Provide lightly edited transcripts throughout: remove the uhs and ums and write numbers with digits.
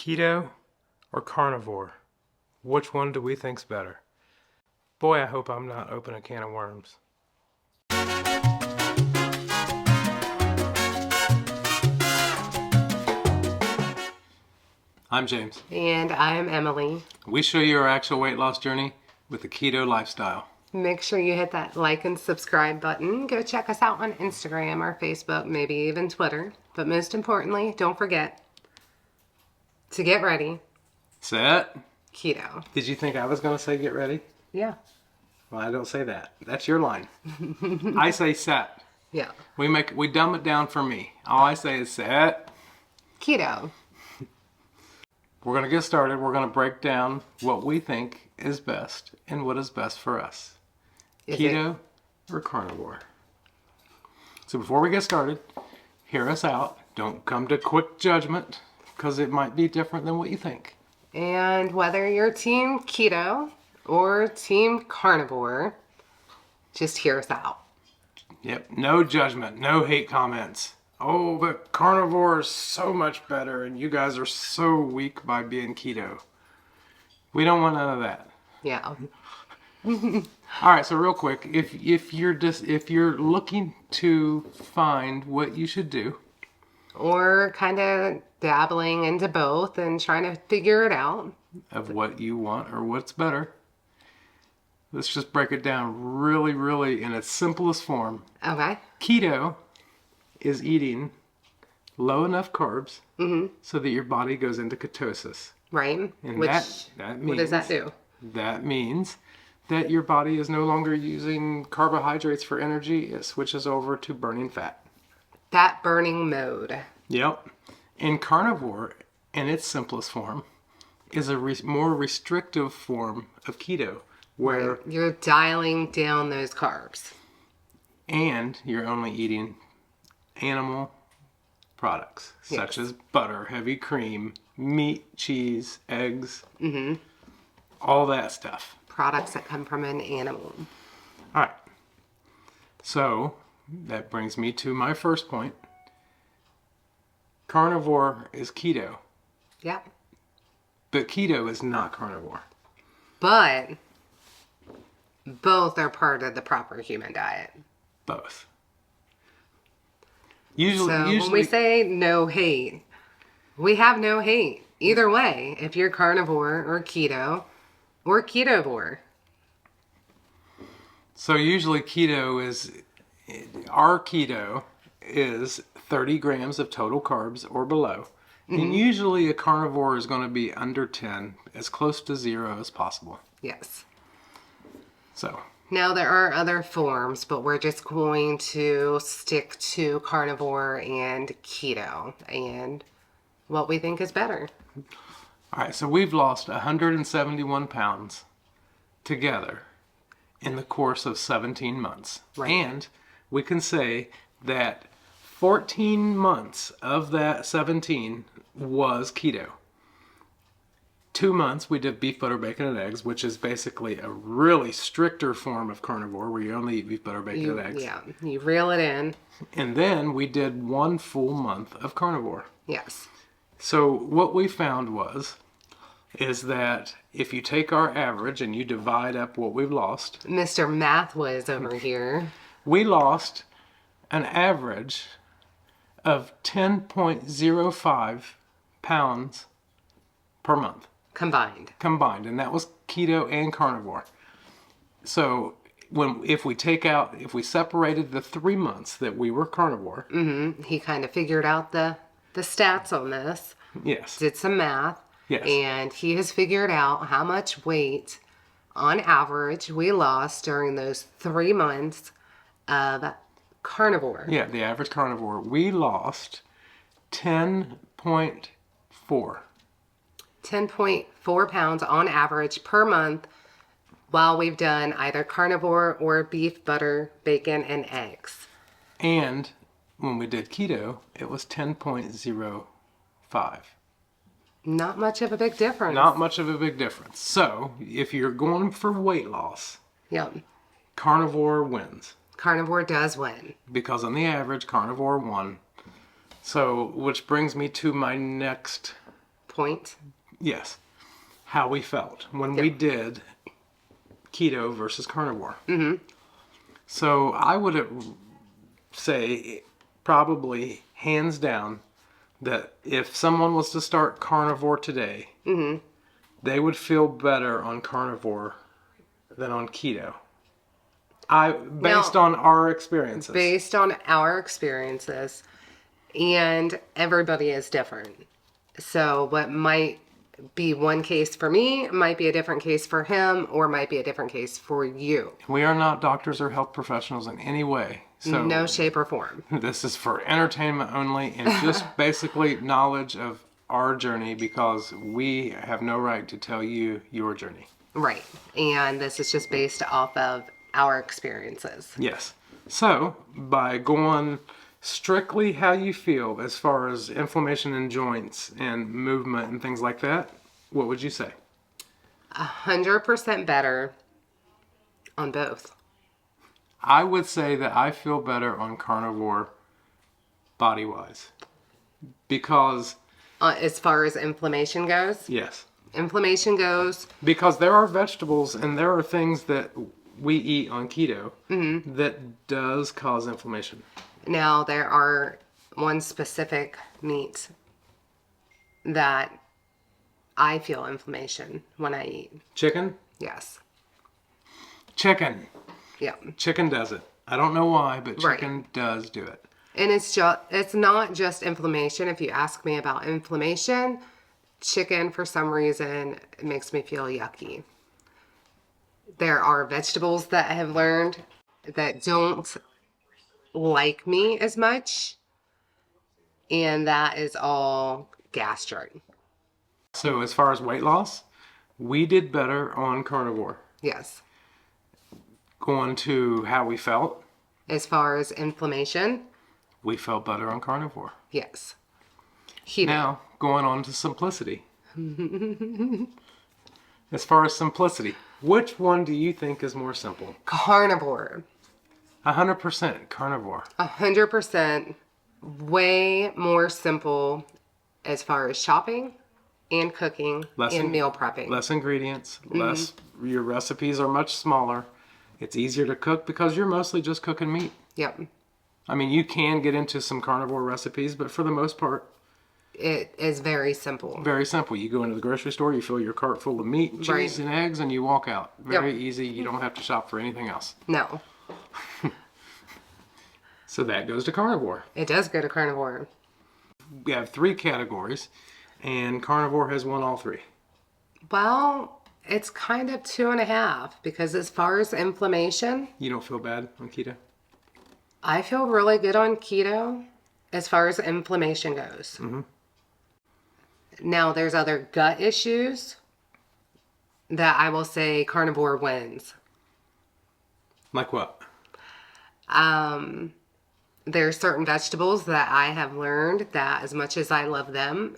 Keto or carnivore? Which one do we think's better? Boy, I hope I'm not opening a can of worms. I'm James. And I'm Emily. We show you our actual weight loss journey with the keto lifestyle. Make sure you hit that like and subscribe button. Go check us out on Instagram or Facebook, maybe even Twitter. But most importantly, don't forget to get ready. Set. Keto. Did you think I was going to say get ready? Yeah. Well, I don't say that. That's your line. I say set. Yeah. We dumb it down for me. All I say is set. Keto. We're going to get started. We're going to break down what we think is best and what is best for us. Keto or carnivore. So before we get started, hear us out. Don't come to quick judgment because it might be different than what you think. And whether you're team keto or team carnivore, just hear us out. Yep, no judgment, no hate comments. Oh, but carnivore is so much better and you guys are so weak by being keto. We don't want none of that. Yeah. All right, so real quick, if you're looking to find what you should do, Or kind of dabbling into both and trying to figure it out. Of what you want or what's better, let's just break it down really in its simplest form. Okay. Keto is eating low enough carbs so that your body goes into ketosis. Right. And Which, that means, what does that do? That means that your body is no longer using carbohydrates for energy. It switches over to burning fat. Fat burning mode. Yep. And carnivore, in its simplest form, is a more restrictive form of keto, where You're dialing down those carbs. and you're only eating animal products, such as butter, heavy cream, meat, cheese, eggs, all that stuff. Products that come from an animal. All right. So that brings me to my first point. Carnivore is keto, Yeah. but keto is not carnivore. But both are part of the proper human diet. Both. So Usually, when we say no hate, we have no hate. Either way, if you're carnivore or ketovore. so usually our keto is 30 grams of total carbs or below. And usually a carnivore is going to be under 10, as close to 0 as possible. Yes. So, Now there are other forms, but we're just going to stick to carnivore and keto and what we think is better. all right, so we've lost 171 pounds together in the course of 17 months. Right. And we can say that 14 months of that 17 was keto. 2 months we did beef, butter, bacon, and eggs, which is basically a really stricter form of carnivore where you only eat beef, butter, bacon, and eggs. Yeah, you reel it in. And then we did 1 full month of carnivore. Yes. So what we found is that if you take our average and you divide up what we've lost, Mr. Math Whiz over here. we lost an average of 10.05 pounds per month Combined. combined, and that was keto and carnivore. So if we separated the 3 months that we were carnivore, He kind of figured out the stats on this, yes, did some math, yes, and he has figured out how much weight on average we lost during those 3 months of carnivore. yeah, the average carnivore, we lost 10.4. 10.4 pounds on average per month while we've done either carnivore or beef, butter, bacon, and eggs. And when we did keto, it was 10.05. Not much of a big difference. Not much of a big difference. So, if you're going for weight loss, Yep. carnivore wins. Carnivore does win. Because on the average, carnivore won. So, which brings me to my next point. Yes. How we felt when we did keto versus carnivore. So I would say probably hands down that if someone was to start carnivore today, they would feel better on carnivore than on keto. Based on our experiences. Based on our experiences, and everybody is different. So what might be one case for me might be a different case for him, or might be a different case for you. We are not doctors or health professionals in any way. So No shape or form. this is for entertainment only and just basically knowledge of our journey, because we have no right to tell you your journey. Right. And this is just based off of our experiences. Yes. So by going strictly how you feel as far as inflammation in joints and movement and things like that, what would you say? 100% better on both. I would say that I feel better on carnivore body-wise. Because... As far as inflammation goes? Yes. Inflammation goes... Because there are vegetables and there are things that we eat on keto that does cause inflammation. Now, there are one specific meat that I feel inflammation when I eat. Chicken? Yes. Chicken. Yeah. Chicken does it. I don't know why, but chicken does do it. And it's not just inflammation. If you ask me about inflammation, chicken, for some reason, it makes me feel yucky. There are vegetables that I have learned that don't like me as much, and that is all gastric. So as far as weight loss, we did better on carnivore. Yes. Going to how we felt, As far as inflammation, we felt better on carnivore. yes. Keto. Now, going on to simplicity. As far as simplicity, which one do you think is more simple? Carnivore. 100% carnivore. 100% way more simple as far as shopping and cooking and meal prepping. Less ingredients, your recipes are much smaller. It's easier to cook because you're mostly just cooking meat. Yep. I mean, you can get into some carnivore recipes, but for the most part, It is very simple. very simple. You go into the grocery store, you fill your cart full of meat, cheese, and eggs, and you walk out. Very easy. You don't have to shop for anything else. No. So that goes to carnivore. It does go to carnivore. We have 3 categories, and carnivore has won all 3. Well, it's kind of 2.5 because as far as inflammation, You don't feel bad on keto? I feel really good on keto as far as inflammation goes. Now, there's other gut issues that I will say carnivore wins. Like what? There's certain vegetables that I have learned that as much as I love them,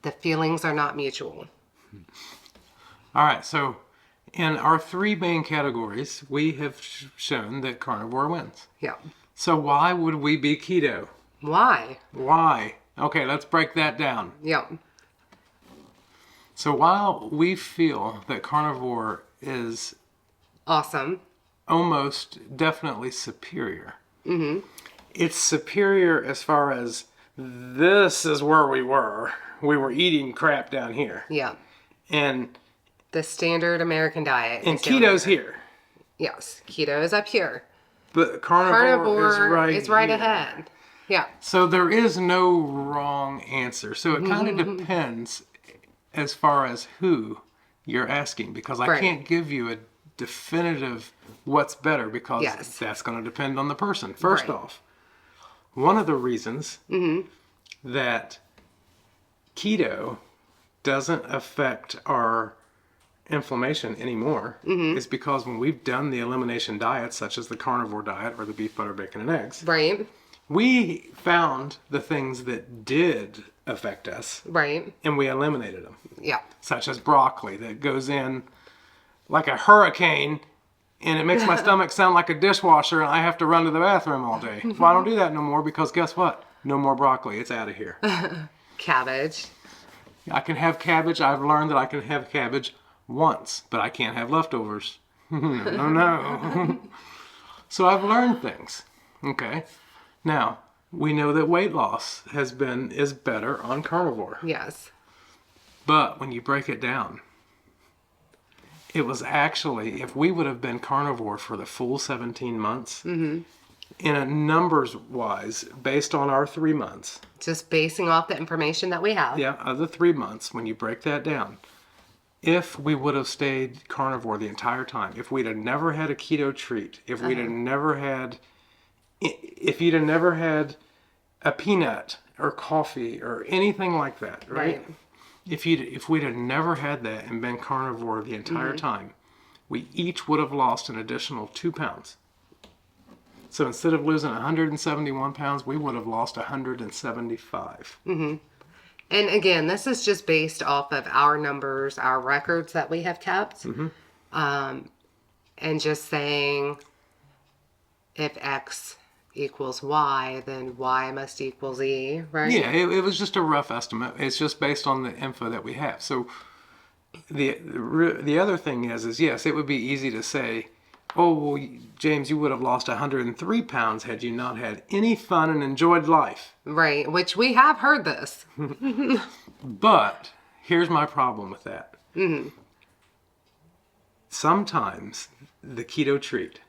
the feelings are not mutual. All right, so in our 3 main categories, we have shown that carnivore wins. Yeah. So why would we be keto? Why? Why? Okay, let's break that down. Yeah. So while we feel that carnivore is Awesome. almost definitely superior, it's superior as far as this is where we were. We were eating crap down here. Yeah. And The standard American diet. and is down keto's there. here. Yes. Keto is up here. But carnivore is right here. ahead. Yeah. So there is no wrong answer. So it kind of depends as far as who you're asking, because I Right. can't give you a definitive what's better, because Yes. that's going to depend on the person. First Right. off, one of the reasons that keto doesn't affect our inflammation anymore is because when we've done the elimination diets, such as the carnivore diet or the beef, butter, bacon, and eggs, Right. we found the things that did affect us Right. and we eliminated them, Yeah. such as broccoli that goes in like a hurricane and it makes my stomach sound like a dishwasher and I have to run to the bathroom all day. Well, I don't do that no more because guess what? No more broccoli. It's out of here. Cabbage. I can have cabbage. I've learned that I can have cabbage once, but I can't have leftovers. No, no. So I've learned things. Okay. Now, we know that weight loss is better on carnivore. Yes. But when you break it down, it was actually, if we would have been carnivore for the full 17 months, in a numbers wise, based on our 3 months. Just basing off the information that we have. Yeah, of the 3 months, when you break that down, if we would have stayed carnivore the entire time, if we'd have never had a keto treat, if you'd have never had a peanut or coffee or anything like that, right? If we'd have never had that and been carnivore the entire time, we each would have lost an additional 2 pounds. So instead of losing 171 pounds, we would have lost 175. And again, this is just based off of our numbers, our records that we have kept. And just saying if X equals Y, then Y must equal Z, right? Yeah, it was just a rough estimate. It's just based on the info that we have. So the other thing is yes, it would be easy to say, oh, well, James, you would have lost 103 pounds had you not had any fun and enjoyed life. Right, which we have heard this. But here's my problem with that. Sometimes the keto treat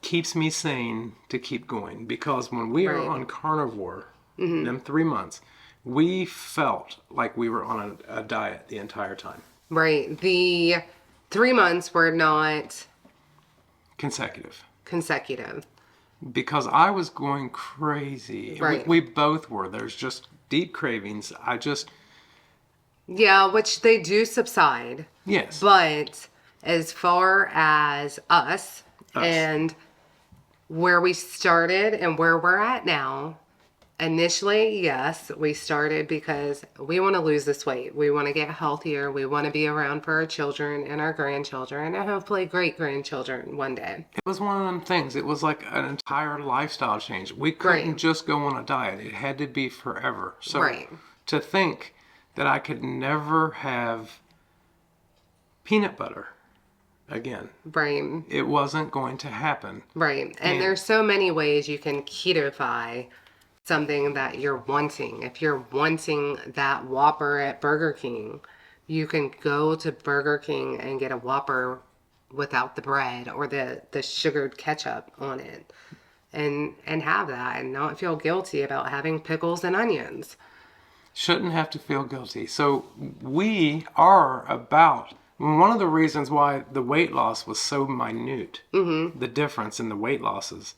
keeps me sane to keep going, because when we are on carnivore, them 3 months, we felt like we were on a diet the entire time. Right. The 3 months were not Consecutive. Because I was going crazy. Right. We both were. There's just deep cravings. Yeah, which they do subside. Yes. But as far as us and where we started and where we're at now, initially, yes, we started because we want to lose this weight. We want to get healthier. We want to be around for our children and our grandchildren and hopefully great-grandchildren one day. It was one of them things. It was like an entire lifestyle change. We couldn't just go on a diet. It had to be forever. So to think that I could never have peanut butter again. Right. It wasn't going to happen. Right. And there's so many ways you can keto-fy something that you're wanting. If you're wanting that Whopper at Burger King, you can go to Burger King and get a Whopper without the bread or the sugared ketchup on it and have that and not feel guilty about having pickles and onions. Shouldn't have to feel guilty. So we are about... One of the reasons why the weight loss was so minute, the difference in the weight losses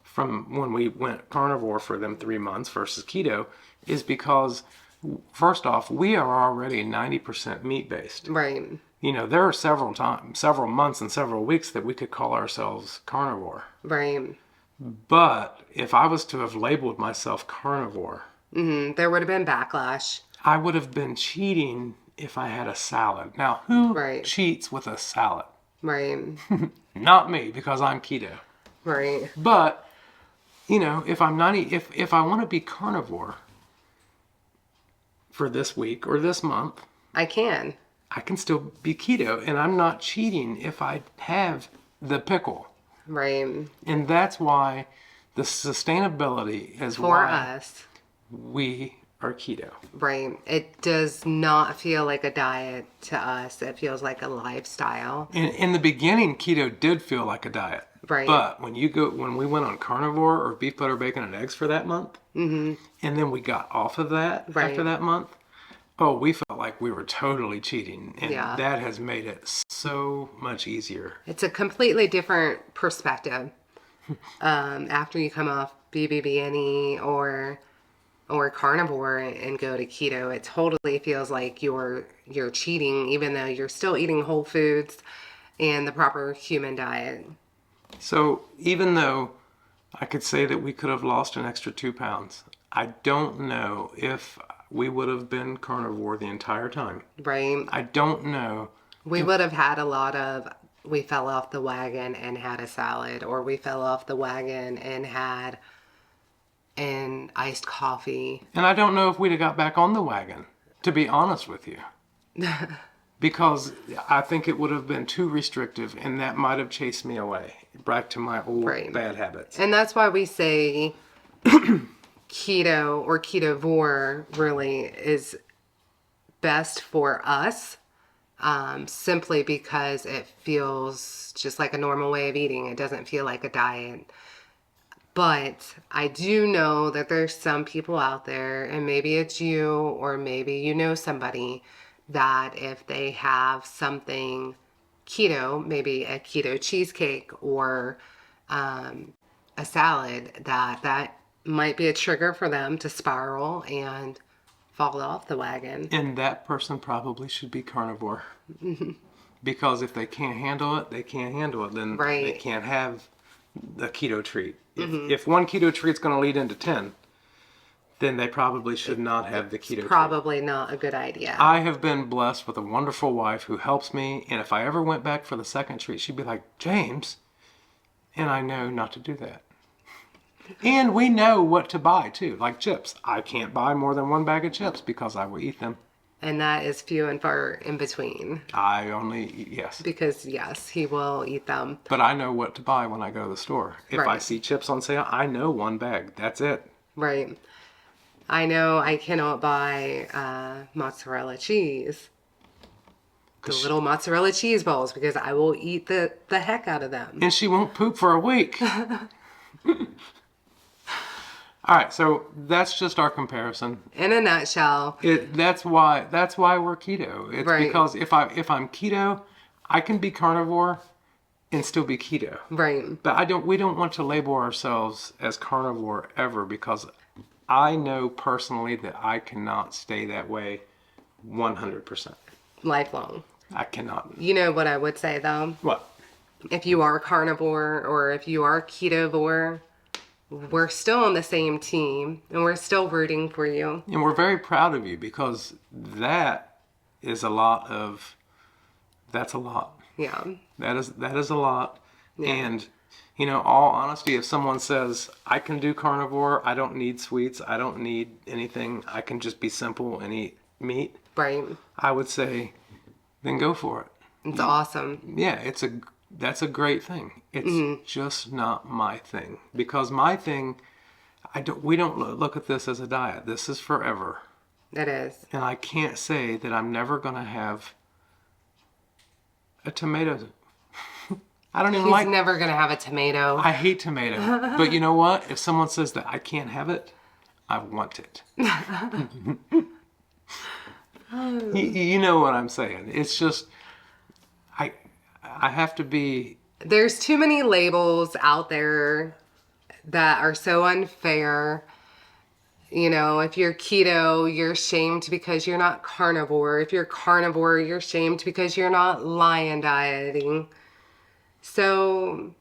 from when we went carnivore for them 3 months versus keto, is because, first off, we are already 90% meat-based. Right. You know, there are several months and several weeks that we could call ourselves carnivore. Right. But if I was to have labeled myself carnivore... there would have been backlash. I would have been cheating if I had a salad. Now, who cheats with a salad? Right. Not me, because I'm keto. Right. But, you know, if I want to be carnivore for this week or this month, I can still be keto, and I'm not cheating if I have the pickle. Right. And that's why the sustainability is for us. We are keto. Right. It does not feel like a diet to us. It feels like a lifestyle. In the beginning, keto did feel like a diet. Right. But when we went on carnivore or beef, butter, bacon, and eggs for that month, and then we got off of that after that month, we felt like we were totally cheating. And that has made it so much easier. It's a completely different perspective after you come off BBB&E or carnivore and go to keto. It totally feels like you're cheating, even though you're still eating whole foods and the proper human diet. So even though I could say that we could have lost an extra 2 pounds, I don't know if we would have been carnivore the entire time. Right. I don't know. We would have had a lot of, we fell off the wagon and had a salad, or we fell off the wagon and had and iced coffee. And I don't know if we'd have got back on the wagon, to be honest with you. Because I think it would have been too restrictive, and that might have chased me away back to my old Right. bad habits. And that's why we say keto or ketovore really is best for us, simply because it feels just like a normal way of eating. It doesn't feel like a diet. But I do know that there's some people out there, and maybe it's you or maybe you know somebody, that if they have something keto, maybe a keto cheesecake or a salad, that might be a trigger for them to spiral and fall off the wagon. And that person probably should be carnivore. Because if they can't handle it, they can't handle it. Then Right. they can't have the keto treat. If one keto treat's going to lead into 10, then they probably should not have the keto treat. Probably not a good idea. I have been blessed with a wonderful wife who helps me, and if I ever went back for the second treat, she'd be like, James, and I know not to do that. And we know what to buy too, like chips. I can't buy more than one bag of chips because I will eat them. And that is few and far in between. I only eat, yes. Because, yes, he will eat them. But I know what to buy when I go to the store. If I Right. see chips on sale, I know one bag. That's it. Right. I know I cannot buy mozzarella cheese. The little mozzarella cheese balls, because I will eat the heck out of them. And she won't poop for a week. All right, so that's just our comparison. In a nutshell. That's why we're keto. It's Right. because if I'm keto, I can be carnivore and still be keto. Right. But we don't want to label ourselves as carnivore ever, because I know personally that I cannot stay that way 100%. Lifelong. I cannot. You know what I would say, though? What? If you are carnivore or if you are ketovore, we're still on the same team and we're still rooting for you. And we're very proud of you, because that's a lot. Yeah. That is a lot. Yeah. And, all honesty, if someone says, I can do carnivore, I don't need sweets, I don't need anything, I can just be simple and eat meat. Right. I would say, then go for it. It's awesome. Yeah, that's a great thing. It's just not my thing, because my thing, we don't look at this as a diet. This is forever. It is. And I can't say that I'm never going to have a tomato. I don't even He's never going to have a tomato. I hate tomato. But you know what? If someone says that I can't have it, I want it. You know what I'm saying. It's just, I have to be. There's too many labels out there that are so unfair. If you're keto, you're shamed because you're not carnivore. If you're carnivore, you're shamed because you're not lion dieting. So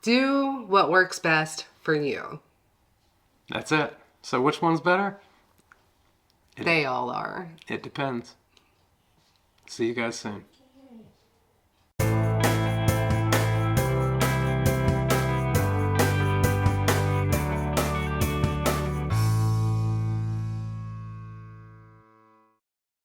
do what works best for you. That's it. So which one's better? They all are. It depends. See you guys soon.